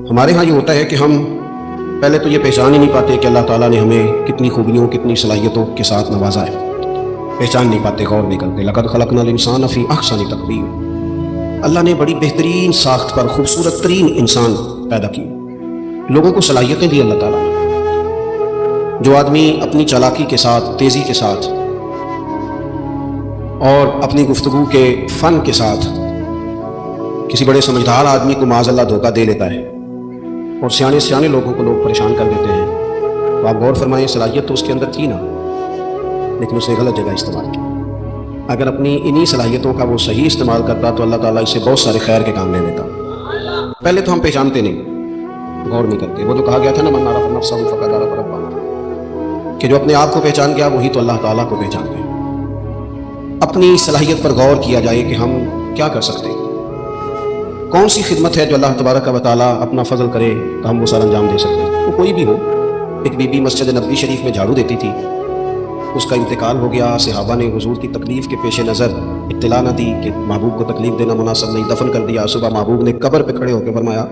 ہمارے ہاں یہ ہوتا ہے کہ ہم پہلے تو یہ پہچان ہی نہیں پاتے کہ اللہ تعالیٰ نے ہمیں کتنی خوبیوں کتنی صلاحیتوں کے ساتھ نوازا ہے، پہچان نہیں پاتے، غور نہیں کرتے۔ لقد خلقنا الانسان فی احسن تقویم، اللہ نے بڑی بہترین ساخت پر خوبصورت ترین انسان پیدا کی، لوگوں کو صلاحیتیں دی اللہ تعالیٰ نے۔ جو آدمی اپنی چالاکی کے ساتھ، تیزی کے ساتھ اور اپنی گفتگو کے فن کے ساتھ کسی بڑے سمجھدار آدمی کو معاذ اللہ دھوکہ دے لیتا ہے اور سیانے لوگوں کو لوگ پریشان کر دیتے ہیں، تو آپ غور فرمائیں، صلاحیت تو اس کے اندر تھی نا، لیکن اسے غلط جگہ استعمال کی۔ اگر اپنی انہی صلاحیتوں کا وہ صحیح استعمال کرتا تو اللہ تعالیٰ اسے بہت سارے خیر کے کام لے لیتا۔ پہلے تو ہم پہچانتے نہیں، غور نہیں کرتے۔ وہ جو کہا گیا تھا نا، من عرف نفسہ فقد عرف ربہ، کہ جو اپنے آپ کو پہچان گیا وہی تو اللہ تعالیٰ کو پہچان گیا۔ اپنی صلاحیت پر غور کیا جائے کہ ہم کیا کر سکتے ہیں، کون سی خدمت ہے جو اللہ تبارک و تعالیٰ اپنا فضل کرے تو ہم وہ سر انجام دے سکتے ہیں۔ وہ کوئی بھی ہو، ایک بی بی مسجد نبوی شریف میں جھاڑو دیتی تھی، اس کا انتقال ہو گیا، صحابہ نے حضور کی تکلیف کے پیش نظر اطلاع نہ دی کہ محبوب کو تکلیف دینا مناسب نہیں، دفن کر دیا۔ صبح محبوب نے قبر پہ کھڑے ہو کے فرمایا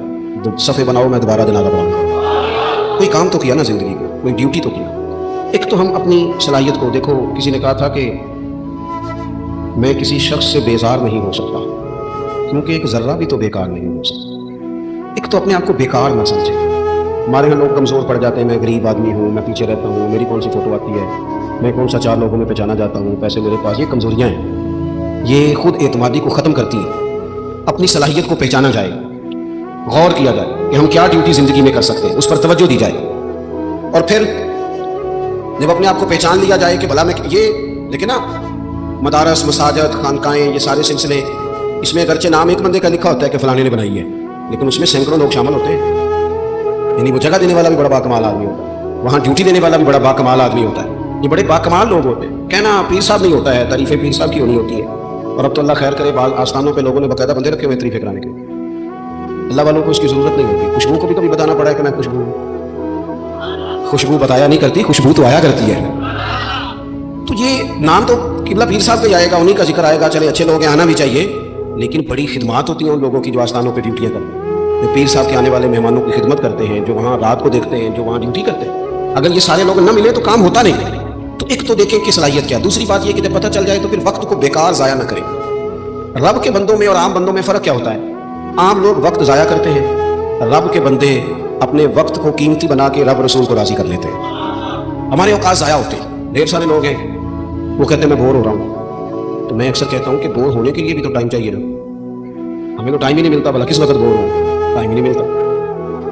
صفے بناؤ، میں دوبارہ جنازہ پڑھاؤں گا۔ کوئی کام تو کیا نا زندگی میں، کوئی ڈیوٹی تو کیا۔ ایک تو ہم اپنی صلاحیت کو دیکھو، کسی نے کہا تھا کہ میں کسی شخص سے بیزار نہیں ہو سکتا کیونکہ ایک ذرہ بھی تو بیکار نہیں ہو سکتا۔ ایک تو اپنے آپ کو بیکار نہ سمجھے۔ ہمارے یہاں لوگ کمزور پڑ جاتے ہیں، میں غریب آدمی ہوں، میں پیچھے رہتا ہوں، میری کون سی فوٹو آتی ہے، میں کون سا 4 لوگوں میں پہچانا جاتا ہوں، پیسے میرے پاس۔ یہ کمزوریاں ہیں، یہ خود اعتمادی کو ختم کرتی ہیں۔ اپنی صلاحیت کو پہچانا جائے، غور کیا جائے کہ ہم کیا ڈیوٹی زندگی میں کر سکتے ہیں، اس پر توجہ دی جائے، اور پھر جب اپنے آپ کو پہچان لیا جائے کہ بھلا میں یہ دیکھیں نا، مدارس، مساجد، خانقاہیں، یہ سارے سلسلے، اس میں اگرچہ نام ایک بندے کا لکھا ہوتا ہے کہ فلانے نے بنائی ہے، لیکن اس میں سینکڑوں لوگ شامل ہوتے ہیں۔ یعنی وہ جگہ دینے والا بھی بڑا باکمال آدمی ہوتا ہے، وہاں ڈیوٹی دینے والا بھی بڑا باکمال آدمی ہوتا ہے۔ یہ بڑے باکمال لوگ ہوتے ہیں۔ کہنا پیر صاحب نہیں ہوتا ہے، تعریفیں پیر صاحب کی ہونی ہوتی ہے، اور اب تو اللہ خیر کرے، بعض آستانوں پہ لوگوں نے باقاعدہ بندے رکھے ہوئے تعریفیں کرانے کے۔ اللہ والوں کو اس کی ضرورت نہیں ہوتی۔ خوشبو کو بھی کبھی بتانا پڑا ہے کہ میں خوشبو ہوں، خوشبو بتایا نہیں کرتی، خوشبو تو آیا کرتی ہے۔ تو یہ نام تو قبلہ پیر صاحب کا ہی آئے گا، انہیں کا ذکر آئے گا، چلے اچھے لوگ ہیں، آنا بھی چاہیے، لیکن بڑی خدمات ہوتی ہیں ان لوگوں کی جو آستانوں پہ ڈیوٹیاں کرتے ہیں، جو پیر صاحب کے آنے والے مہمانوں کی خدمت کرتے ہیں، جو وہاں رات کو دیکھتے ہیں، جو وہاں ڈیوٹی کرتے ہیں۔ اگر یہ سارے لوگ نہ ملے تو کام ہوتا نہیں۔ تو ایک تو دیکھیں کہ صلاحیت کیا۔ دوسری بات یہ کہ جب پتہ چل جائے تو پھر وقت کو بیکار ضائع نہ کریں۔ رب کے بندوں میں اور عام بندوں میں فرق کیا ہوتا ہے؟ عام لوگ وقت ضائع کرتے ہیں، رب کے بندے اپنے وقت کو قیمتی بنا کے رب رسول کو راضی کر لیتے ہیں۔ ہمارے اوقات ضائع ہوتے ہیں۔ ڈھیر سارے لوگ ہیں، وہ کہتے ہیں میں بور ہو رہا ہوں، تو میں اکثر کہتا ہوں کہ بور ہونے کے لیے بھی تو ٹائم چاہیے نا۔ ہمیں تو ٹائم ہی نہیں ملتا، بھلا کس وقت بور ہوں، ٹائم ہی نہیں ملتا۔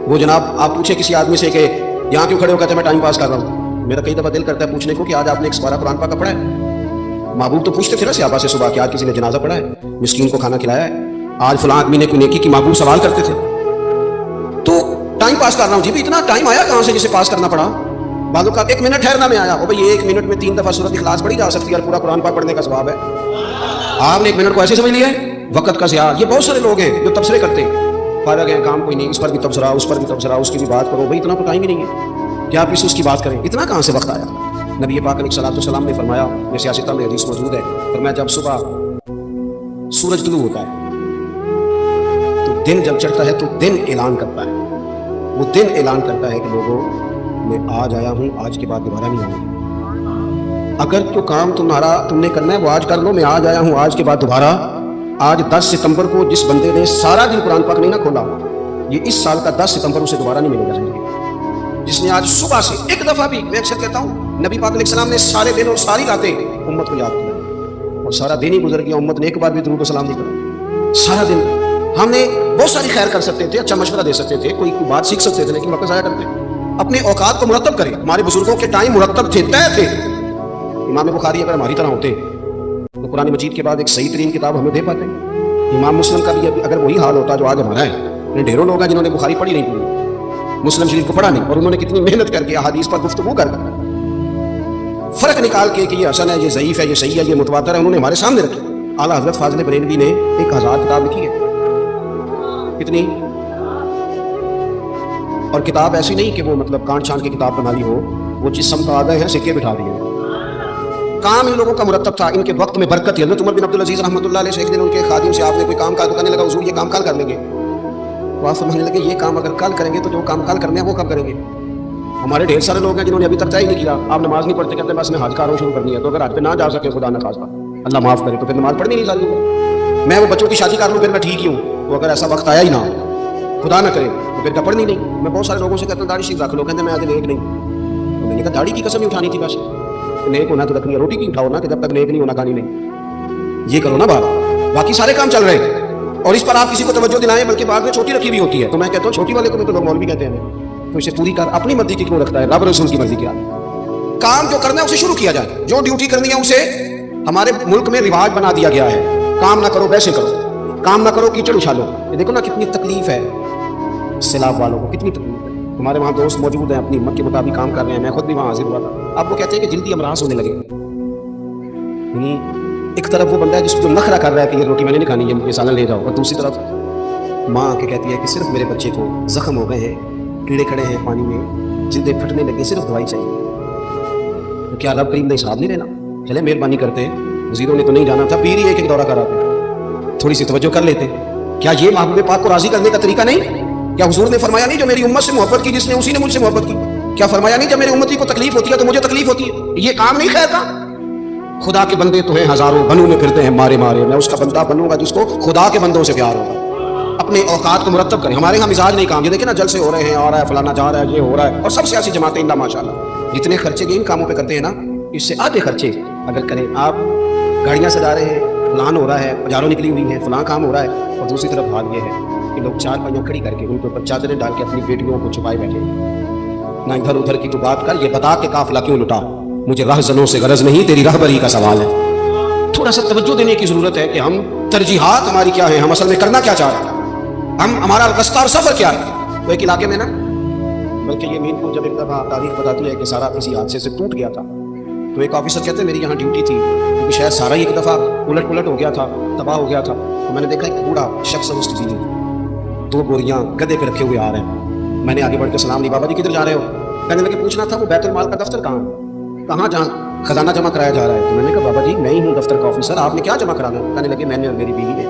وہ جناب آپ پوچھیں کسی آدمی سے کہ یہاں کیوں کھڑے ہو، کہتے ہیں میں ٹائم پاس کر رہا ہوں۔ میرا کئی دفعہ دل کرتا ہے پوچھنے کو کہ آج آپ نے ایک سپارہ قرآن پاک کا پڑھا ہے؟ محبوب تو پوچھتے تھے نا صحابہ سے صبح کہ آج کسی نے جنازہ پڑھا ہے، مسکین کو کھانا کھلایا ہے، آج فلاں آدمی نے کوئی نیکی کی، محبوب سوال کرتے تھے۔ تو ٹائم پاس کر رہا ہوں جی، بھی اتنا ٹائم آیا کہاں سے جسے پاس کرنا پڑا؟ بعضوں کا 1 منٹ ٹھہرنا میں آیا، وہ بھائی 1 منٹ میں 3 دفعہ سورۃ اخلاص پڑھی جا سکتی ہے اور پورا قرآن پاک پڑھنے کا ثواب ہے۔ آپ نے 1 منٹ کو ایسے سمجھ لیا ہے وقت کا ضیاع۔ یہ بہت سارے لوگ ہیں جو تبصرے کرتے ہیں، فارغ ہیں، کام کوئی نہیں، اس پر بھی تبصرہ، اس پر بھی تبصرہ، اس کی بھی بات کرو۔ بھائی اتنا تو ٹائم ہی نہیں ہے کہ آپ اس کی بات کریں، اتنا کہاں سے وقت آیا؟ نبی پاک علیہ الصلوۃ والسلام نے فرمایا، یہ سیاستہ میں حدیث موجود ہے، فرمایا جب صبح سورج طلوع ہوتا ہے تو دن جب چڑھتا ہے تو دن اعلان کرتا ہے، وہ دن اعلان کرتا ہے کہ لوگوں میں آج آیا ہوں، آج کے بعد دوبارہ نہیں آؤں۔ اگر جو کام تم نے کرنا ہے وہ آج کر لو، میں آج آیا ہوں، آج کے بعد دوبارہ۔ آج 10 ستمبر کو جس بندے نے سارا دن قرآن پاک نہیں نہ کھولا، یہ اس سال کا 10 ستمبر اسے دوبارہ نہیں ملے گا زندگی۔ جس نے آج صبح سے ایک دفعہ بھی، میں اکثر کہتا ہوں نبی پاک علیہ السلام نے سارے دن اور ساری راتیں امت کو یاد کیا، اور سارا دن ہی گزر گیا، امت نے ایک بار بھی درود و سلام نہیں کرا۔ سارا دن ہم نے بہت ساری خیر کر سکتے تھے، اچھا مشورہ دے سکتے تھے، کوئی بات سیکھ سکتے تھے، لیکن وقت ضائع کرتے۔ اپنے اوقات کو مرتب کریں۔ ہمارے بزرگوں کے ٹائم مرتب تھے، طے تھے۔ امام بخاری اگر ہماری طرح ہوتے تو قرآن مجید کے بعد ایک صحیح ترین کتاب ہمیں دے پاتے۔ امام مسلم کا بھی اگر وہی حال ہوتا جو آج ہمارا ہے، ڈھیروں لوگ ہیں جنہوں نے بخاری پڑھی نہیں، پڑھی مسلم شریف کو پڑھا نہیں، اور انہوں نے کتنی محنت کر کے احادیث پر گفتگو کر فرق نکال کے کہ یہ حسن ہے، یہ ضعیف ہے، یہ صحیح ہے، یہ متواتر ہے، انہوں نے ہمارے سامنے رکھی۔ اعلیٰ حضرت فاضل بریلوی نے 1000 کتاب لکھی ہے، کتنی؟ اور کتاب ایسی نہیں کہ وہ مطلب کانٹ چھانٹ کی کتاب بنا لی ہو، وہ جس سمت آ گئے ہیں سکے بٹھا دیے۔ کام ان لوگوں کا مرتب تھا، ان کے وقت میں برکت تھی۔ حضرت عمر بن عبد العزیز رحمۃ اللہ علیہ سے ایک دن ان کے خادم سے آپ نے کوئی کام کہا تو کہنے لگا حضور یہ کام کل کر لیں گے۔ تو آپ سمجھنے لگے یہ کام اگر کل کریں گے تو جو کام کل کرنے ہیں وہ کب کریں گے؟ ہمارے ڈھیر سارے لوگ ہیں جنہوں نے ابھی تک طے ہی نہیں کیا. آپ نماز نہیں پڑھتے، کہتے ہیں بس میں حج کاروں شروع کرنی ہے. تو اگر حج پہ نہ جا سکے خدا نہ خواستہ اللہ معاف کرے تو پھر نماز پڑھنی نہیں چاہیے. میں وہ بچوں کی شادی کر لوں پھر میں ٹھیک ہی ہوں. تو اگر ایسا وقت آیا ہی نہ خدا نہ کرے تو پھر کیا پڑھنی نہیں. میں بہت سارے لوگوں سے کہتا ہوں داڑھی شریف رکھ لو، کہتے ہیں میں آگے نیک نہیں. تو میں نے کہا داڑھی کی قسم ہی اٹھانی تھی، بس نیک ہونا تو رکھنی ہے. روٹی کی اٹھاؤ نا کہ جب تک نیک نہیں ہونا کہانی نہیں. یہ کرو نا بات، باقی سارے کام چل رہے ہیں اور اس پر آپ کسی کو توجہ دلائیں بلکہ بعد میں چھوٹی رکھی بھی ہوتی ہے. تو میں کہتا ہوں چھوٹی والے کو بھی تو لوگ مولوی کہتے ہیں. تو اسے پوری کر، اپنی مرضی کی کیوں رکھتا ہے؟ رب رسول کی مرضی کیا؟ کام جو کرنا ہے اسے شروع کیا جائے. جو ڈیوٹی کرنی ہے اسے ہمارے ملک میں رواج بنا دیا گیا ہے. کام نہ کرو ویسے کرو، کام نہ کرو کیچڑ اچھالو. یہ دیکھو نا کتنی تکلیف ہے سیلاب والوں کو، کتنی تکلیف ہے. ہمارے وہاں دوست موجود ہیں اپنی ہمت کے مطابق کام کر رہے ہیں. میں خود بھی وہاں حاضر ہوا تھا. آپ وہ کہتے ہیں کہ جلدی امراض ہونے لگے. ایک طرف وہ بندہ ہے جس کو نخرہ کر رہا ہے کہ یہ روٹی میں نے نہیں کھانی ہے، مجھے سالن لے جاؤ، اور دوسری طرف ماں کے کہتی ہے کہ صرف میرے بچے کو زخم ہو گئے ہیں، کیڑے کھڑے ہیں پانی میں، جلدیں پھٹنے لگے، صرف دوائی چاہیے. تو کیا رب کریم نے حساب نہیں لینا؟ چلے مہربانی کرتے ہیں، وزیروں نے تو نہیں جانا تھا، پیر ہی ایک ایک دورہ کراتے، تھوڑی سی توجہ کر لیتے. کیا یہ محبوب پاک کو راضی کرنے کا طریقہ نہیں؟ کیا حضور نے فرمایا نہیں جو میری امت سے محبت کی جس نے اسی نے مجھ سے محبت کی؟ کیا فرمایا نہیں جب میری امتی کو تکلیف ہوتی ہے تو مجھے تکلیف ہوتی ہے؟ یہ کام نہیں خیر کا؟ خدا کے بندے تو ہیں ہزاروں، بنوں میں پھرتے ہیں مارے مارے. میں اس کا بندہ بنوں گا جس کو خدا کے بندوں سے پیار ہوگا. اپنے اوقات کو مرتب کریں. ہمارے یہاں مزاج نہیں کام. یہ دیکھیں نا جلسے ہو رہے ہیں، آ رہا ہے فلانا جا رہا ہے، یہ ہو رہا ہے، اور سب سیاسی جماعتیں اللہ ماشاءاللہ جتنے خرچے ان کاموں پہ کرتے ہیں نا، اس سے آدھے خرچے اگر کریں آپ گاڑیاں سجا رہے ہیں، پلان ہو رہا ہے، بازاروں نکلی ہوئی ہیں، فلاں کام ہو رہا ہے، اور دوسری طرف حال یہ ہے کہ لوگ چار پائیاں کھڑی کر کے ان کے اوپر چادریں ڈال کے اپنی بیٹیوں کو چھپائے بیٹھے. نہ ادھر ادھر کی تو بات کر، یہ بتا کہ قافلہ کیوں لٹا. مجھے رہزنوں سے غرض نہیں، تیری رہبری کا سوال ہے. تھوڑا سا توجہ دینے کی ضرورت ہے کہ ہم ترجیحات ہماری کیا ہیں، ہم اصل میں کرنا کیا چاہ رہے ہیں، ہمارا رستہ اور سفر کیا ہے. وہ ایک علاقے میں نا، بلکہ یہ مین کو جب ایک دفعہ تاریخ بتاتی ہے کہ سارا کسی حادثے سے ٹوٹ گیا تھا، تو ایک آفیسر کہتے ہیں میری یہاں ڈیوٹی تھی کیونکہ شاید سارا ہی ایک دفعہ الٹ پلٹ ہو گیا تھا، تباہ ہو گیا تھا. تو میں نے دیکھا ایک بوڑھا شخص اس کی 2 بوریاں گدے پہ رکھے ہوئے آ رہے ہیں. میں نے آگے بڑھ کے سلام لی، بابا جی کدھر جا رہے ہو؟ کہنے لگے پوچھنا تھا وہ بیت المال کا دفتر کہاں ہے، کہاں جہاں خزانہ جمع کرایا جا رہا ہے. تو میں نے کہا بابا جی میں ہی ہوں دفتر کا آفیسر، آپ نے کیا جمع کرانا ہے؟ کہنے لگے میں نے اور میری بیوی نے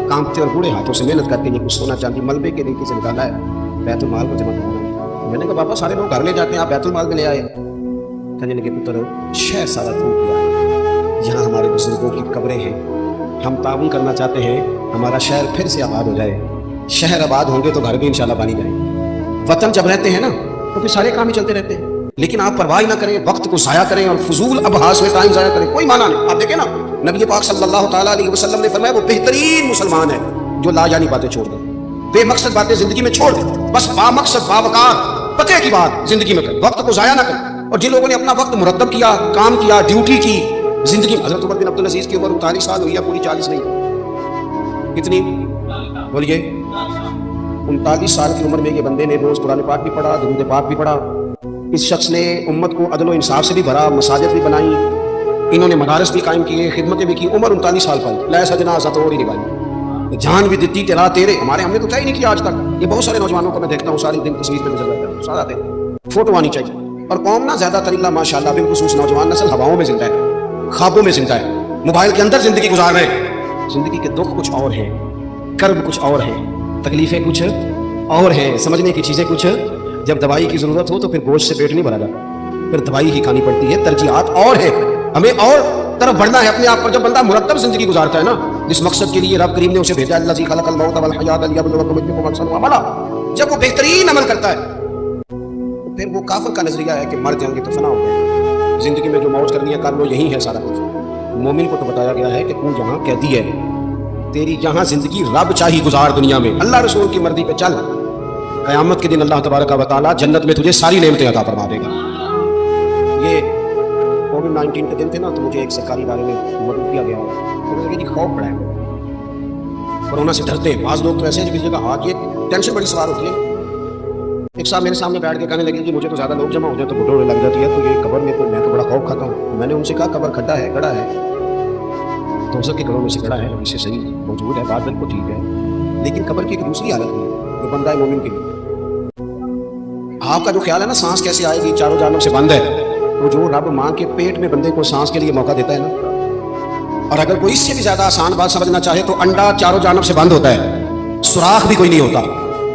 کانپتے اور بوڑھے ہاتھوں سے محنت کر کے یہ کچھ سونا چاندی ملبے کے طریقے سے نکالا ہے، بیت المال کو جمع کرانا ہے. میں نے کہا بابا سارے لوگ گھر لے جاتے ہیں، آپ بیت المال میں لے آئے. کہنے لگے پتر شہر سارا ٹوٹ گیا ہے، یہاں ہمارے بزرگوں کی قبریں ہیں، ہم تعاون کرنا چاہتے ہیں ہمارا شہر پھر سے آباد ہو جائے. شہر آباد ہوں گے تو گھر بھی انشاءاللہ بنی جائیں. وطن جب رہتے ہیں نا تو پھر سارے کام ہی چلتے رہتے ہیں. لیکن آپ پرواہ نہ کریں، وقت کو ضائع کریں اور فضول ابحاث میں ٹائم ضائع کریں، کوئی معنی نہیں. آپ دیکھیں نا نبی پاک صلی اللہ تعالیٰ علیہ وسلم نے فرمایا وہ بہترین مسلمان ہے جو لا جانی باتیں چھوڑ دیں، بے مقصد باتیں زندگی میں چھوڑ دیں، بس با مقصد باوقار پتے کی بات زندگی میں کریں، وقت کو ضائع نہ کریں. اور جن لوگوں نے اپنا وقت مرتب کیا، کام کیا، ڈیوٹی کی زندگی. حضرت عمر بن عبدالعزیز کی عمر 39 سال ہوئی ہے، پوری 40 نہیں. کتنی بولیے؟ 39 سال کی عمر میں یہ بندے نے روز قرآن پاک بھی پڑھا، درود پاک بھی پڑھا. اس شخص نے امت کو عدل و انصاف سے بھی بھرا، مساجد بھی بنائی، انہوں نے مدارس بھی قائم کیے، خدمتیں بھی کی. عمر 39 سال پر لے سجنا ستوڑی نبھائی، جان بھی دیتی تیرا تیرے. ہمارے ہم نے تو طے ہی نہیں کیا آج تک. یہ بہت سارے نوجوانوں کو میں دیکھتا ہوں سارے دن تصویر پہ نظر آتا ہے، سارا دن فوٹو آنی چاہیے. اور قوم نہ زیادہ تر اللہ ماشاء اللہ بالخصوص نوجوان نسل ہواؤں میں زندہ ہے، خوابوں میں زندہ ہے، موبائل کے اندر زندگی گزار رہے ہیں. زندگی کے دکھ کچھ اور ہیں، کرب کچھ اور ہیں، تکلیفیں کچھ اور ہیں، سمجھنے کی چیزیں کچھ. جب دوائی کی ضرورت ہو تو پھر گوشت سے پیٹ نہیں بھرا جاتا، پھر دوائی ہی کھانی پڑتی ہے. ترجیحات اور ہیں، ہمیں اور طرف بڑھنا ہے اپنے آپ پر. جب بندہ مرتب زندگی گزارتا ہے نا جس مقصد کے لیے رب کریم نے اسے بھیجا، الذی خلق الموت والحیات لیبلوکم ایکم احسن عملا، جب وہ بہترین عمل کرتا ہے تو پھر وہ کافر کا نظریہ ہے کہ مر جائیں گے تو فنا ہو گئے، زندگی میں جو موج کرنی ہے کر لو، یہی ہے سارا کچھ. مومن کو تو بتایا گیا ہے کہ تو جہاں قیدی ہے، تیری جہاں زندگی رب چاہی گزار دنیا میں، اللہ رسول کی مرضی پہ چل، قیامت کے دن اللہ تبارک و تعالیٰ جنت میں تجھے ساری نعمتیں عطا فرما دے گا. یہ کووڈ-19 کے دن تھے نا، تو مجھے ایک سرکاری ادارے میں مدعو کیا گیا، تو مجھے خوف پڑا ہے، کورونا سے ڈرتے ہیں. بعض لوگ تو ایسے ہیں جو کسی جگہ ہاتھ، یہ ٹینشن بڑی سوار ہوتی ہے. ایک صاحب میرے سامنے بیٹھ کے کہنے لگے کہ مجھے تو زیادہ لوگ جمع ہو جائے تو گھٹنے لگ جاتی ہے، تو یہ قبر میں تو میں تو بڑا خوف کھاتا ہوں. میں نے ان سے کہا قبر کھڈا ہے، گڑا ہے، تو سب کے گھروں میں سے گڑا ہے، اس سے صحیح موجود ہے، بات بالکل ٹھیک ہے. لیکن قبر کی ایک دوسری حالت ہے جو بندہ ہے مومن کے لیے. آپ کا جو خیال ہے نا سانس کیسے آئے گی، چاروں جانب سے بند ہے، تو جو رب ماں کے پیٹ میں بندے کو سانس کے لیے موقع دیتا ہے نا، اور اگر کوئی اس سے بھی زیادہ آسان بات سمجھنا چاہے تو انڈا چاروں جانب سے بند ہوتا ہے، سوراخ بھی کوئی نہیں ہوتا،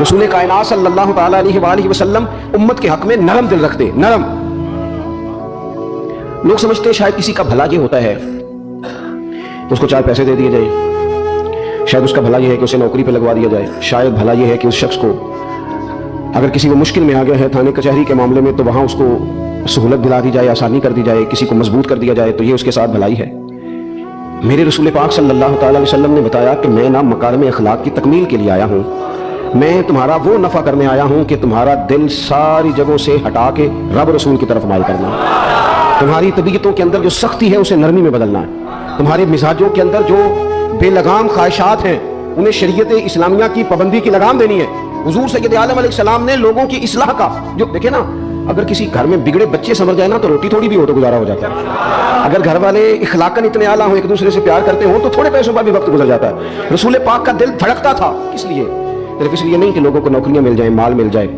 رسول کائنات صلی اللہ تعالیٰ علیہ وآلہ وسلم امت کے حق میں نرم دل رکھتے، نرم. لوگ سمجھتے ہیں شاید کسی کا بھلا یہ ہوتا ہے اس کو 4 پیسے دے دیے جائیں، شاید اس کا بھلا یہ ہے کہ اسے نوکری پہ لگوا دیا جائے، شاید بھلا یہ ہے کہ اس شخص کو اگر کسی وہ مشکل میں آ گیا ہے تھانے کچہری کے معاملے میں تو وہاں اس کو سہولت دلا دی جائے، آسانی کر دی جائے، کسی کو مضبوط کر دیا جائے تو یہ اس کے ساتھ بھلائی ہے. میرے رسول پاک صلی اللہ تعالیٰ علیہ وسلم نے بتایا کہ میں نہ مکارم اخلاق کی تکمیل کے لیے آیا ہوں، میں تمہارا وہ نفع کرنے آیا ہوں کہ تمہارا دل ساری جگہوں سے ہٹا کے رب رسول کی طرف مائل کرنا، تمہاری طبیعتوں کے اندر جو سختی ہے اسے نرمی میں بدلنا ہے، تمہارے مزاجوں کے اندر جو بے لگام خواہشات ہیں انہیں شریعت اسلامیہ کی پابندی کی لگام دینی ہے. حضور سید عالم علیہ السلام نے لوگوں کی اصلاح کا جو دیکھیں نا، اگر کسی گھر میں بگڑے بچے سمجھ جائے نا تو روٹی تھوڑی بھی ہو تو گزارا ہو جاتا ہے. اگر گھر والے اخلاقاً اتنے اعلیٰ ہوں، ایک دوسرے سے پیار کرتے ہوں تو تھوڑے پیسوں پر بھی وقت گزر جاتا ہے. رسول پاک کا دل دھڑکتا تھا، کس لیے؟ صرف اس لیے نہیں کہ لوگوں کو نوکریاں مل جائیں، مال مل جائے،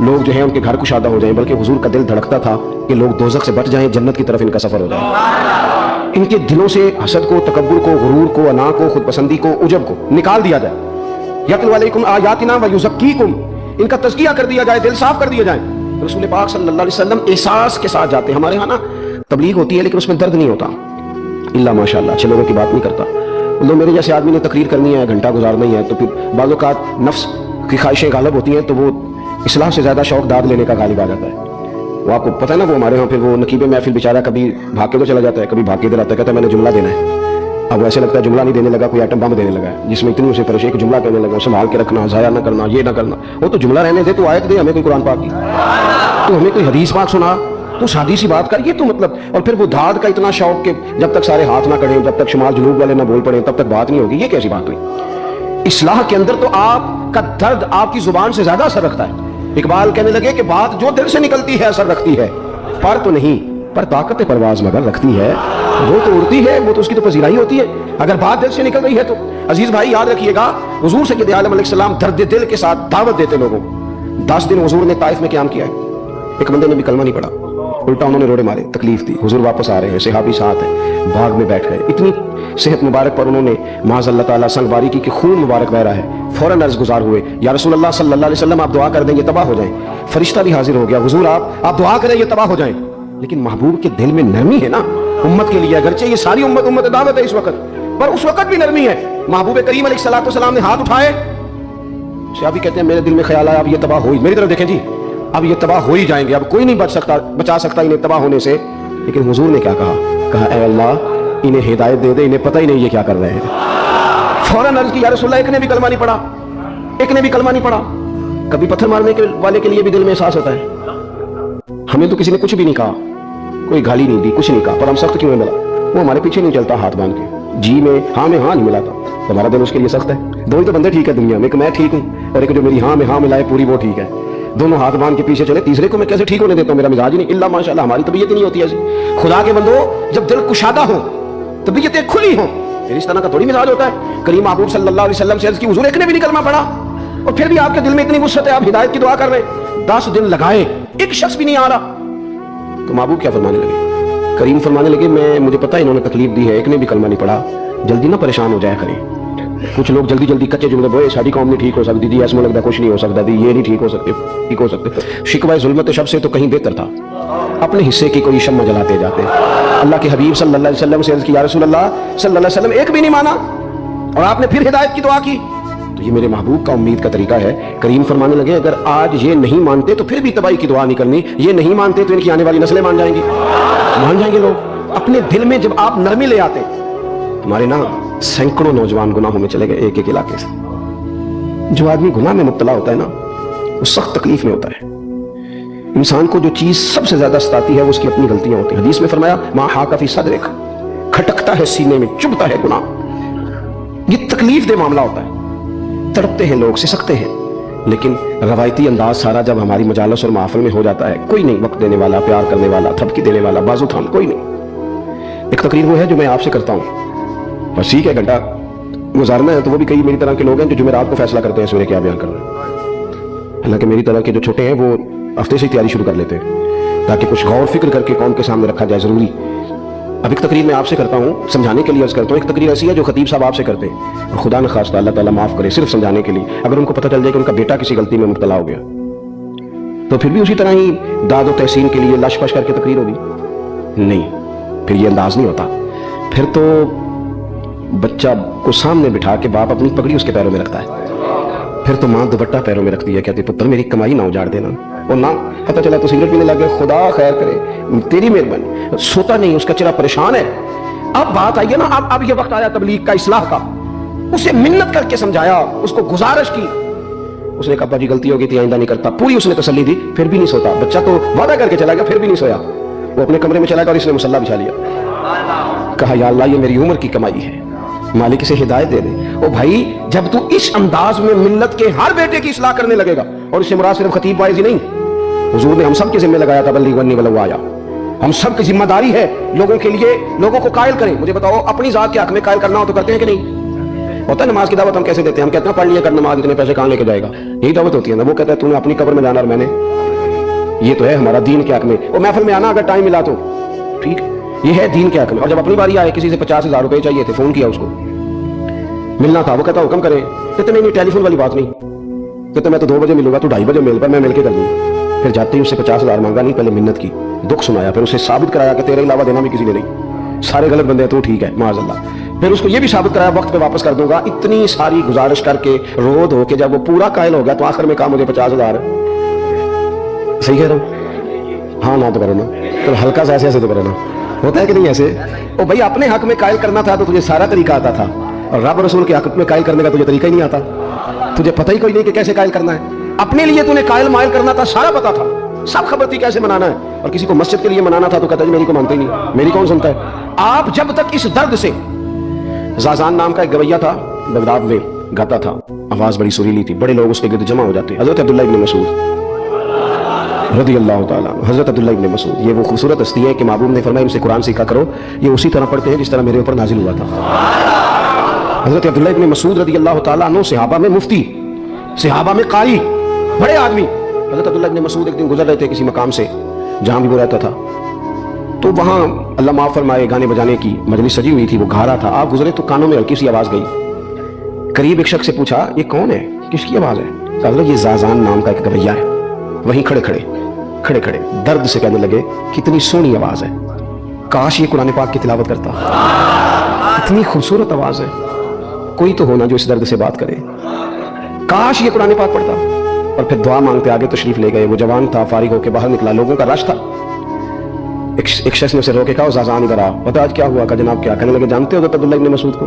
لوگ جو ہیں ان کے گھر کشادہ ہو جائیں، بلکہ حضور کا دل دھڑکتا تھا کہ لوگ دوزخ سے بچ جائیں، جنت کی طرف ان کا سفر ہو جائے. ان کے دلوں سے حسد کو، تکبر کو، غرور کو، انا کو، خود پسندی کو، عجب کو نکال دیا جائے. یتلو علیکم آیاتنا ویزکیکم، ان کا تزکیہ کر دیا جائے، دل صاف کر دیا جائے. رسول پاک صلی اللہ علیہ وسلم احساس کے ساتھ جاتے. ہمارے ہاں نا تبلیغ ہوتی ہے لیکن اس میں درد نہیں ہوتا، اللہ ماشاء اللہ اچھے لوگوں کی بات نہیں کرتا. لوگ میرے جیسے آدمی نے تقریر کرنی ہے، گھنٹہ گزارنا ہی ہے، تو پھر بعض اوقات نفس کی خواہشیں غالب ہوتی ہیں تو وہ اصلاح سے زیادہ شوق داد لینے کا غالب آ جاتا ہے. وہ آپ کو پتہ ہے نا، وہ ہمارے ہاں پھر وہ نقیب محفل بیچارہ کبھی بھاگ کے تو چلا جاتا ہے، کبھی بھاگ کے ادھر آتا ہے، کہتا ہے میں نے جملہ دینا ہے. اب ایسے لگتا ہے جملہ نہیں دینے لگا، کوئی ایٹم بم دینے لگا ہے جس میں اتنی اسے پریشانی کہ جملہ کہنے لگا، سنبھال کے رکھنا، ضائع نہ کرنا، یہ نہ کرنا. وہ تو جملہ رہنے دے، تو آیت دے ہمیں کوئی قرآن پاک کی، تو ہمیں کوئی حدیث پاک سنا، تو سادی سی بات کر. یہ تو مطلب، اور پھر وہ دھاد کا اتنا شوق کہ جب تک سارے ہاتھ نہ کڑیں، جب تک شمال جنوب والے نہ بول پڑیں تب تک بات نہیں ہوگی. یہ کیسی بات ہوئی؟ اصلاح کے اندر تو آپ کا درد آپ کی زبان سے زیادہ اثر رکھتا ہے. اقبال کہنے لگے کہ بات جو دل سے نکلتی ہے اثر رکھتی ہے، پر تو نہیں، پر طاقت پرواز مگر رکھتی ہے. وہ تو اڑتی ہے، وہ تو اس کی تو پذیرائی ہوتی ہے اگر بات دل سے نکل رہی ہے تو. عزیز بھائی یاد رکھیے گا، حضور سید عالم علیہ السلام درد دل کے ساتھ دعوت دیتے لوگوں. 10 دن حضور نے طائف میں قیام کیا ہے، ایک بندے نے بھی کلمہ نہیں پڑھا، الٹا انہوں نے روڑے مارے، تکلیف دی. حضور واپس آ رہے ہیں، صحابی ساتھ ہیں، باغ میں بیٹھ گئے. اتنی صحت مبارک پر انہوں نے معاذ اللہ تعالیٰ سنگ باری کی کہ خون مبارک بہ رہا ہے. فوراً عرض گزار ہوئے، یا رسول اللہ صلی اللہ علیہ وسلم آپ دعا کر دیں یہ تباہ ہو جائیں. فرشتہ بھی حاضر ہو گیا، حضور آپ دعا کریں یہ تباہ ہو جائیں. لیکن محبوب کے دل میں نرمی ہے نا امت کے لیے، اگرچہ یہ ساری امت دعوت ہے اس وقت، پر اس وقت بھی نرمی ہے. محبوب کریم علیہ الصلوۃ والسلام نے ہاتھ اٹھائے. صحابی کہتے ہیں میرے دل میں خیال آیا اب یہ تباہ ہوئی، میری طرف دیکھیں جی، اب یہ تباہ ہو ہی جائیں گے، اب کوئی نہیں بچا سکتا انہیں تباہ ہونے سے. لیکن حضور نے کیا کہا اے اللہ انہیں ہدایت دے دے، انہیں پتہ ہی نہیں یہ کیا کر رہے ہیں. فوراً عرض کی یا رسول اللہ ایک نے بھی کلمہ نہیں پڑھا، ایک نے بھی کلمہ نہیں پڑھا. کبھی پتھر مارنے والے کے لیے بھی دل میں احساس ہوتا ہے. ہمیں تو کسی نے کچھ بھی نہیں کہا، کوئی گالی نہیں دی، کچھ نہیں کہا، پر ہم سخت کیوں ہے ملا؟ وہ ہمارے پیچھے نہیں چلتا ہاتھ باندھ کے، جی میں ہاں نہیں ملاتا، ہمارا دل اس کے لیے سخت ہے. دو ہی تو بندے ٹھیک ہے دنیا میں، ایک میں ٹھیک ہوں اور ایک جو میری ہاں میں ہاں ملائے پوری وہ ٹھیک ہے. دونوں ہاتھ باندھ کے پیچھے چلے، تیسرے کو میں کیسے ٹھیک ہونے دیتا ہوں؟ میرا مزاج ہی نہیں، اللہ ماشاء اللہ ہماری طبیعت نہیں ہوتی ایسی. خدا کے بندو جب دل کشادہ ہو، طبیعتیں کھلی ہوں، پھر اس طرح کا تھوڑی مزاج ہوتا ہے. کریم محبوب صلی اللہ علیہ وسلم سے عرض کی حضور ایک نے بھی نہیں کلمہ پڑھا اور پھر بھی آپ کے دل میں اتنی وسعت ہے، آپ ہدایت کی دعا کر رہے ہیں. 10 دن لگائے، ایک شخص بھی نہیں آ رہا. تو محبوب کیا فرمانے لگے؟ کریم فرمانے لگے مجھے پتا ہے انہوں نے تکلیف دی ہے، ایک نے بھی کلمہ نہیں پڑھا، جلدی نہ پریشان ہو جایا کریں. کچھ لوگ جلدی کچے جملے بولے، ساری قوم نہیں ٹھیک ہو سکتی جی، ایسا لگتا کچھ نہیں ہو سکتا جی، یہ نہیں ٹھیک ہو سکتے. شکوہ ظلمت شب سے تو کہیں بہتر تھا، اپنے حصے کی کوئی شمع جلاتے جاتے. اللہ کے حبیب صلی اللہ علیہ وسلم سے عرض کی یا رسول اللہ صلی اللہ علیہ وسلم ایک بھی نہیں مانا اور آپ نے پھر ہدایت کی دعا کی. تو یہ میرے محبوب کا امید کا طریقہ ہے. کریم فرمانے لگے اگر آج یہ نہیں مانتے تو پھر بھی تباہی کی دعا نہیں کرنی، یہ نہیں مانتے تو ان کی آنے والی نسلیں مان جائیں گے. لوگ اپنے دل میں جب آپ نرمی لے آتے، ہمارے نا سینکڑوں نوجوان گناہوں میں چلے گئے ایک علاقے سے. جو آدمی گناہ میں مبتلا ہوتا ہے نا وہ سخت تکلیف میں ہوتا ہے. انسان کو جو چیز سب سے زیادہ ستاتی ہے وہ اس کی اپنی غلطیاں ہوتی ہیں. حدیث میں فرمایا ما حاک فی صدرک، کھٹکتا ہے سینے میں، چبھتا ہے گناہ. یہ تکلیف دہ معاملہ ہوتا ہے، تڑپتے ہیں لوگ، سسکتے ہیں. لیکن روایتی انداز سارا جب ہماری مجالس اور محفل میں ہو جاتا ہے، کوئی نہیں وقت دینے والا، پیار کرنے والا، تھپکی دینے والا، بازو تھام کوئی نہیں. ایک تقریر وہ ہے جو میں آپ سے کرتا ہوں، بس ٹھیک ہے گھنٹہ گزارنا ہے، تو وہ بھی کئی میری طرح کے لوگ ہیں جو جمعرات کو فیصلہ کرتے ہیں سورے کیا بیان کرنا. حالانکہ میری طرح کے جو چھوٹے ہیں وہ ہفتے سے تیاری شروع کر لیتے ہیں تاکہ کچھ غور فکر کر کے قوم کے سامنے رکھا جائے. ضروری اب ایک تقریر میں آپ سے کرتا ہوں, سمجھانے کے لیے عرض کرتا ہوں. ایک تقریر ایسی ہے جو خطیب صاحب آپ سے کرتے ہیں, اور خدا نخواستہ اللہ تعالیٰ معاف کرے, صرف سمجھانے کے لیے. اگر ان کو پتہ چل جائے کہ ان کا بیٹا کسی غلطی میں مبتلا ہو گیا تو پھر بھی اسی طرح ہی داد و تحسین کے لیے لش پش کر کے تقریر ہوگی؟ نہیں, پھر یہ انداز نہیں ہوتا. پھر تو بچہ کو سامنے بٹھا کے باپ اپنی پگڑی اس کے پیروں میں رکھتا ہے, پھر تو ماں دوپٹہ پیروں میں رکھتی ہے, کہتی پتر میری کمائی نہ اجاڑ دینا. اور نہ پتہ چلا تو سگریٹ پینے لگ گئے, خدا خیر کرے, تیری مہربانی. سوتا نہیں, اس کا چہرہ پریشان ہے. اب بات آئی ہے نا, اب یہ وقت آیا تبلیغ کا, اصلاح کا. اسے منت کر کے سمجھایا, اس کو گزارش کی. اس نے کہا ابا جی غلطی ہو گئی تھی, آئندہ نہیں کرتا. پوری اس نے تسلی دی, پھر بھی نہیں سوتا. بچہ تو وعدہ کر کے چلا گیا, پھر بھی نہیں سویا. وہ اپنے کمرے میں چلا گیا اور اس نے مصلی بچھا لیا. کہا یا اللہ یہ میری عمر کی کمائی ہے, مالک سے ہدایت دے دے. او بھائی, جب تو اس انداز میں ملت کے ہر بیٹے کی اصلاح کرنے لگے گا, اور اس سے مراد صرف خطیب وائز ہی نہیں, حضور نے ہم سب کے ذمہ لگایا تھا بلغ انی ولو آیا. ہم سب کی ذمہ داری ہے لوگوں کے لیے, لوگوں کو قائل کریں. مجھے بتاؤ اپنی ذات کے حق میں قائل کرنا ہو تو کرتے ہیں کہ نہیں؟ ہوتا ہے نماز کی دعوت ہم کیسے دیتے ہیں؟ ہم کہتے ہیں پڑھ لیا کر نماز, اتنے پیسے کہاں لے کے جائے گا, یہی دعوت ہوتی ہے نا. وہ کہتا ہے تو نے اپنی قبر میں جانا اور میں نے, یہ تو ہے ہمارا دین کے حق میں. اور محفل میں آنا اگر ٹائم ملا تو ٹھیک, یہ ہے دین کے حق میں. اور جب اپنی باری آئے, کسی سے 50,000 روپے چاہیے تھے, فون کیا اس کو, ملنا تھا, وہ کہتا حکم کرے. کہتے نہیں ٹیلی فون والی بات نہیں, کہتے میں تو 2 بجے ملوں گا, تو 2:30 بجے مل پر, میں مل کے کر دوں. پھر جاتے ہی اس سے 50,000 مانگا نہیں, پہلے منت کی, دکھ سنایا, پھر اسے ثابت کرایا کہ تیرے علاوہ دینا بھی کسی نے نہیں, سارے غلط بندے ہیں, تو ٹھیک ہے معاذ اللہ. پھر اس کو یہ بھی ثابت کرایا وقت پہ واپس کر دوں گا. اتنی ساری گزارش کر کے رو دھو کے جب وہ پورا قائل ہو گیا تو آخر میں کہا مجھے 50,000. صحیح کہہ رہا ہوں؟ ہاں نہ تو کرو نا, تو ہلکا سا ایسے تو کرو نا, ہوتا ہے کہ نہیں ایسے؟ او بھائی اپنے حق میں قائل کرنا تھا تو تجھے سارا طریقہ آتا تھا, اور رب رسول کے حق میں قائل کرنے کا تجھے طریقہ ہی نہیں آتا. تجھے پتہ ہی کوئی نہیں کہ کیسے قائل کرنا ہے. اپنے لیے تو نے قائل مائل کرنا تھا, سارا پتا تھا, سب خبر تھی کیسے منانا ہے. اور کسی کو مسجد کے لیے منانا تھا تو کہتا ہے میری کو مانتے ہی نہیں, میری کون سنتا ہے. آپ جب تک اس درد سے, زازان نام کا ایک گویہ تھا, بغداد میں گاتا تھا, آواز بڑی سریلی تھی, بڑے لوگ اس کے گرد جمع ہو جاتے. حضرت عبداللہ ابن مسعود رضی اللہ تعالیٰ, حضرت عبداللہ ابن مسعود, یہ وہ خوبصورت ہستی ہے کہ محبوب نے فرمایا ان سے قرآن سیکھا کرو, یہ اسی طرح پڑھتے ہیں جس طرح میرے اوپر نازل ہوا تھا. حضرت عبداللہ ابن مسعود رضی اللہ تعالیٰ عنہ صحابہ میں مفتی, صحابہ میں قاری, بڑے آدمی. حضرت عبداللہ ابن مسعود ایک دن گزر رہے تھے کسی مقام سے جہاں بھی وہ رہتا تھا, تو وہاں اللہ معاف فرمائے گانے بجانے کی مجلس سجی ہوئی تھی, وہ گھا رہا تھا. آپ گزرے تو کانوں میں ہلکی سی آواز گئی. قریب ایک شخص سے پوچھا یہ کون ہے, کس کی آواز ہے؟ حضرت یہ زازان نام کا ایک گویہ ہے. وہیں کھڑے کھڑے درد سے کہنے لگے کتنی سونی آواز ہے, کاش یہ قرآن پاک کی تلاوت کرتا, اتنی خوبصورت آواز ہے, کوئی تو ہونا جو اس درد سے بات کرے, کاش یہ قرآن پاک پڑھتا. اور پھر دعا مانگتے آگے تشریف لے گئے. وہ جوان تھا, فارغ ہو کے باہر نکلا, لوگوں کا رش تھا. ایک شخص نے اسے روکے, کہا زازان ادھر آ, بتا آج کیا ہوا؟ کہا جناب کیا؟ کہنے لگے جانتے ہو حضرت عبداللہ ابن مسعود کو؟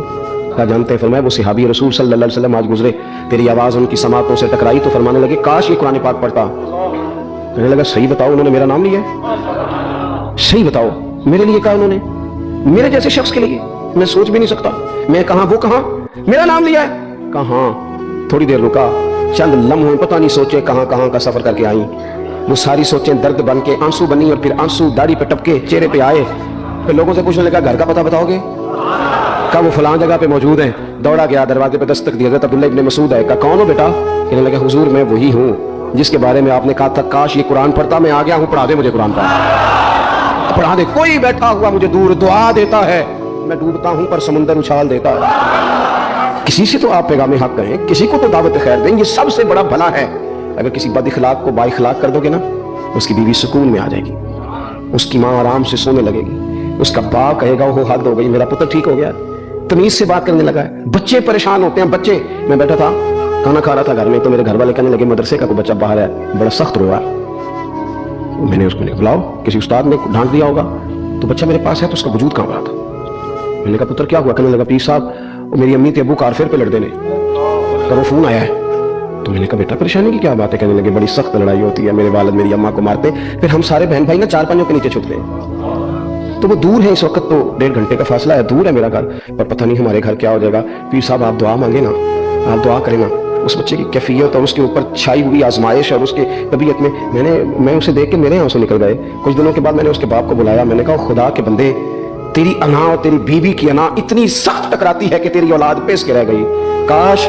کہا جانتے ہیں. فرمایا وہ صحابی رسول صلی اللہ علیہ وسلم آج گزرے, تیری آواز ان کی سماعتوں سے ٹکرائی تو فرمانے لگے کاش یہ قرآن پاک پڑھتا. کہنے لگا صحیح بتاؤ, انہوں نے میرا نام لیا ہے؟ صحیح بتاؤ, میرے لیے کہا انہوں نے, میرے جیسے شخص کے لیے میں سوچ بھی نہیں سکتا. میں کہاں, وہ کہاں, میرا نام لیا ہے. کہاں؟ تھوڑی دیر رکا, چند لمحوں پتہ نہیں سوچے کہاں کہاں کا سفر کر کے آئیں. وہ ساری سوچیں درد بن کے آنسو بنی, اور پھر آنسو داڑھی پہ ٹپکے چہرے پہ آئے. پھر لوگوں سے پوچھنے لگا گھر کا پتہ بتاؤ گے؟ کہا وہ فلاں جگہ پہ موجود ہیں. دوڑا گیا, دروازے پہ دستک دی, حضرت عبداللہ ابن مسعود ہے. کہا کون ہو بیٹا؟ کہنے لگا حضور میں وہی ہوں جس کے بارے میں آپ نے کہا تھا کاش یہ قرآن پڑھتا, میں آ گیا ہوں, پڑھا دے مجھے قرآن پاک, پڑھا دے. کوئی بیٹھا ہوا مجھے دور دعا دیتا ہے, میں ڈوبتا ہوں پر سمندر اچھال دیتا ہے. کسی سے تو آپ پیغام حق کہیں, کسی کو تو دعوت خیر دیں, یہ سب سے بڑا بھلا ہے. اگر کسی بد اخلاق کو با اخلاق کر دو گے نا, اس کی بیوی سکون میں آ جائے گی, اس کی ماں آرام سے سونے لگے گی, اس کا باپ کہے گا وہ حد ہو گئی, میرا پتر ٹھیک ہو گیا, تمیز سے بات کرنے لگا ہے. بچے پریشان ہوتے ہیں, بچے. میں بیٹھا تھا کھانا کھا رہا تھا گھر میں, تو میرے گھر والے کہنے لگے مدرسے کا کوئی بچہ باہر ہے, بڑا سخت رو رہا ہے. میں نے اس کو بلاؤ, کسی استاد نے ڈانٹ دیا ہوگا, تو بچہ میرے پاس ہے تو اس کا وجود کہاں رہا تھا. میں نے کہا پتر کیا ہوا؟ کہنے لگا پیر صاحب میری امی تھی ابو کارفیر پہ لڑتے نے, تو وہ فون آیا ہے. تو میں نے کہا بیٹا پریشانی کی کیا بات ہے؟ کہنے لگے بڑی سخت لڑائی ہوتی ہے, میرے والد میری اماں کو مارتے, پھر ہم سارے بہن بھائی نا 4 پنجوں کے نیچے چھپتے ہیں. تو وہ دور ہے اس وقت, تو 1.5 گھنٹے کا فاصلہ ہے, دور ہے میرا گھر, پر پتہ نہیں ہمارے گھر کیا ہو جائے گا. پیر صاحب آپ دعا مانگے نا, آپ دعا کریں نا. اس بچے کی کیفیت اور اس کے اوپر چھائی ہوئی آزمائش اور اس کے طبیعت میں میں اسے دیکھ کے میرے آنسو نکل گئے. کچھ دنوں کے بعد میں نے اس کے باپ کو بلایا, میں نے کہا خدا کے بندے, تیری انا اور تیری بیوی کی انا اتنی سخت ٹکراتی ہے کہ تیری اولاد پیس کے رہ گئی. کاش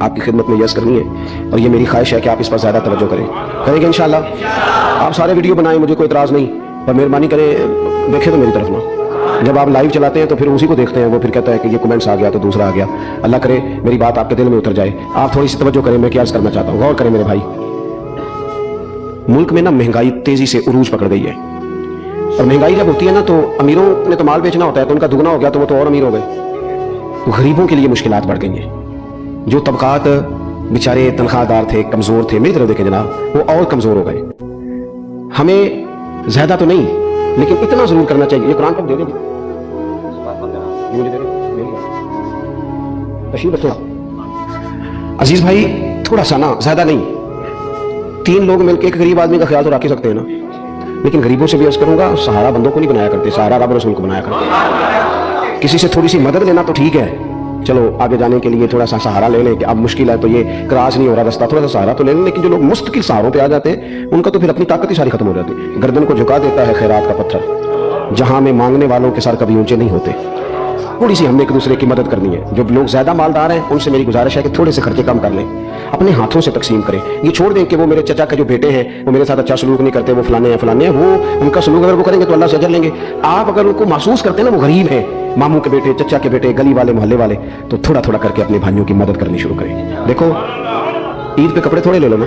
آپ کی خدمت میں یس کرنی ہے، اور یہ میری خواہش ہے کہ آپ اس پر زیادہ توجہ کریں گے انشاءاللہ۔ آپ سارے ویڈیو بنائیں، مجھے کوئی اعتراض نہیں، پر مہربانی کریں دیکھیں تو میری طرف نہ۔ جب آپ لائیو چلاتے ہیں تو پھر اسی کو دیکھتے ہیں، وہ پھر کہتا ہے کہ یہ کمنٹس آ گیا تو دوسرا آ گیا۔ اللہ کرے میری بات آپ کے دل میں اتر جائے، آپ تھوڑی سی توجہ کریں۔ میں کیا عرض کرنا چاہتا ہوں، غور کریں میرے بھائی۔ ملک میں نا مہنگائی تیزی سے عروج پکڑ گئی ہے، اور مہنگائی جب ہوتی ہے نا تو امیروں نے تو مال بیچنا ہوتا ہے، تو ان کا دگنا ہو گیا تو وہ تو اور امیر ہو گئے۔ غریبوں کے لیے مشکلات بڑھ گئی ہیں۔ جو طبقات بیچارے تنخواہ دار تھے، کمزور تھے، میری طرف دیکھیں جناب، وہ اور کمزور ہو گئے۔ ہمیں زیادہ تو نہیں لیکن اتنا ضرور کرنا چاہیے۔ یہ قرآن تک دے دیں تشریف رکھو عزیز بھائی، تھوڑا سا نا، زیادہ نہیں۔ 3 لوگ مل کے ایک غریب آدمی کا خیال تو رکھ سکتے ہیں نا، لیکن غریبوں سے بھی عرض کروں گا، سہارا بندوں کو نہیں بنایا کرتے، سہارا رب رسول کو بنایا کرتے۔ کسی سے تھوڑی سی مدد لینا تو ٹھیک ہے، چلو آگے جانے کے لیے تھوڑا سا سہارا لے لیں کہ اب مشکل ہے تو یہ کراس نہیں ہو رہا رستہ، تھوڑا سا سہارا تو لے لیں، لیکن جو لوگ مستقل سہاروں پہ آ جاتے ہیں ان کا تو پھر اپنی طاقت ہی ساری ختم ہو جاتی ہے۔ گردن کو جھکا دیتا ہے خیرات کا پتھر، جہاں میں مانگنے والوں کے سر کبھی اونچے نہیں ہوتے۔ تھوڑی سی ہم نے ایک دوسرے کی مدد کرنی ہے۔ جو لوگ زیادہ مالدار ہیں ان سے میری گزارش ہے کہ تھوڑے سے خرچے کم کر لیں، اپنے ہاتھوں سے تقسیم کریں۔ یہ چھوڑ دیں کہ وہ میرے چچا کے جو بیٹے ہیں وہ میرے ساتھ اچھا سلوک نہیں کرتے، وہ فلانے ہیں، وہ ان کا سلوک اگر وہ کریں گے تو اللہ سے اجر لیں گے۔ آپ اگر ان کو محسوس کرتے ہیں نا وہ غریب ہیں، ماموں کے بیٹے، چچا کے بیٹے، گلی والے، محلے والے، تو تھوڑا تھوڑا کر کے اپنے بھائیوں کی مدد کرنی شروع کریں۔ دیکھو عید پہ کپڑے تھوڑے لے لو نا،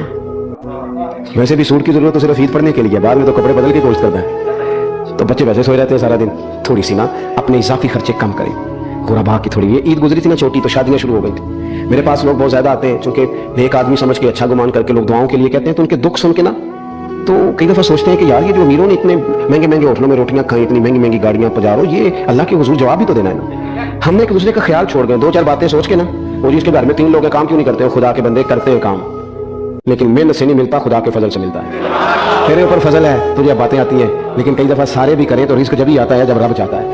ویسے بھی سوٹ کی ضرورت تو صرف عید پڑھنے کے لیے، بعد میں تو کپڑے بدل کے کوشش کرنا ہے، تو بچے ویسے سوئے رہتے ہیں سارا دن۔ تھوڑی سی نا اپنے اضافی خرچے کم کریں۔ غربا کی تھوڑی، یہ عید گزری تھی نا چھوٹی تو شادیاں شروع ہو گئی تھی، میرے پاس لوگ بہت زیادہ آتے ہیں، چونکہ ایک آدمی سمجھ کے اچھا گمان کر کے لوگ دعاؤں کے لیے کہتے ہیں، تو ان کے دکھ سن کے نا تو کئی دفعہ سوچتے ہیں کہ یار یہ جو امیروں نے اتنے مہنگے مہنگے ہوٹلوں میں روٹیاں کھائیں، اتنی مہنگی مہنگی گاڑیاں پجارو، یہ اللہ کے حضور جواب بھی تو دینا ہے نا۔ ہم نے ایک دوسرے کا خیال چھوڑ گئے، 2-4 باتیں سوچ کے نا، وہ جس کے گھر میں 3 لوگ ہیں کام کیوں نہیں کرتے؟ خدا کے بندے کرتے ہیں کام، لیکن محنت سے نہیں ملتا، خدا کے فضل سے ملتا ہے۔ تیرے اوپر فضل ہے، تجھے باتیں آتی ہیں، لیکن کئی دفعہ سارے بھی کریں تو رزق جب ہی آتا ہے جب رب چاہتا ہے۔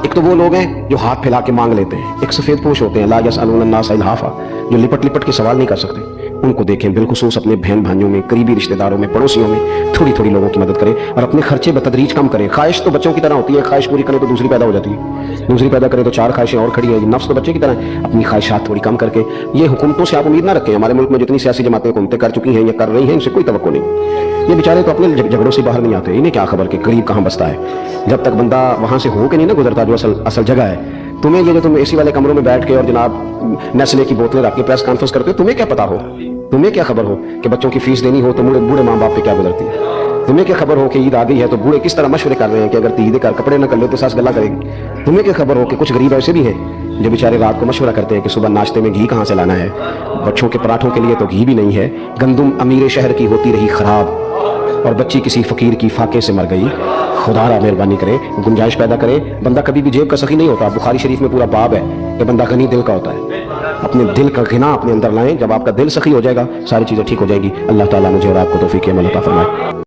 ایک تو وہ لوگ ہیں جو ہاتھ پھیلا کے مانگ لیتے ہیں، ایک سفید پوش ہوتے ہیں، لا یسألون الناس الحافا، جو لپٹ لپٹ کے سوال نہیں کر سکتے۔ ان کو دیکھیں، بالخصوص اپنے بہن بھائیوں میں، قریبی رشتہ داروں میں، پڑوسیوں میں تھوڑی تھوڑی لوگوں کی مدد کریں، اور اپنے خرچے بتدریج کم کریں۔ خواہش تو بچوں کی طرح ہوتی ہے، خواہش پوری کریں تو دوسری پیدا ہو جاتی ہے، دوسری پیدا کریں تو 4 خواہشیں اور کھڑی ہیں۔ نفس تو بچے کی طرح ہے، اپنی خواہشات تھوڑی کم کر کے۔ یہ حکومتوں سے آپ امید نہ رکھیں، ہمارے ملک میں جتنی سیاسی جماعتیں حکومتیں کر چکی ہیں یا کر رہی ہیں، ان سے کوئی توقع نہیں۔ یہ بیچارے تو اپنے جھگڑوں سے باہر نہیں آتے، انہیں کیا خبر کہ غریب کہاں بستا ہے۔ جب تک بندہ وہاں سے ہو کے نہیں نا گزرتا جو اصل جگہ ہے، تمہیں یہ جو تم اے سی والے کمروں میں بیٹھ کے اور جناب نیسلے کی بوتلیں رکھ کے پریس کانفرنس کرتے ہو، تمہیں کیا پتا ہو، تمہیں کیا خبر ہو کہ بچوں کی فیس دینی ہو تو بوڑھے ماں باپ پہ کیا گزرتی ہے؟ تمہیں کیا خبر ہو کہ عید آ گئی ہے تو بوڑھے کس طرح مشورے کر رہے ہیں کہ اگر عید کا کپڑے نہ کر لے تو ساس گلا کرے گی؟ تمہیں کیا خبر ہو کہ کچھ غریب ایسے بھی ہیں جو بیچارے رات کو مشورہ کرتے ہیں کہ صبح ناشتے میں گھی کہاں سے لانا ہے، بچوں کے پراٹھوں کے لیے تو گھی بھی نہیں ہے، گندم امیر شہر کی ہوتی رہی خراب اور بچی کسی فقیر کی فاقے سے مر گئی۔ خدا را مہربانی کرے، گنجائش پیدا کرے۔ بندہ کبھی بھی جیب کا سخی نہیں ہوتا، بخاری شریف میں پورا باب ہے کہ بندہ غنی دل کا ہوتا ہے۔ اپنے دل کا غنا اپنے اندر لائیں، جب آپ کا دل سخی ہو جائے گا ساری چیزیں ٹھیک ہو جائیں گی۔ اللہ تعالیٰ مجھے اور آپ کو توفیق عمل عطا فرمائے۔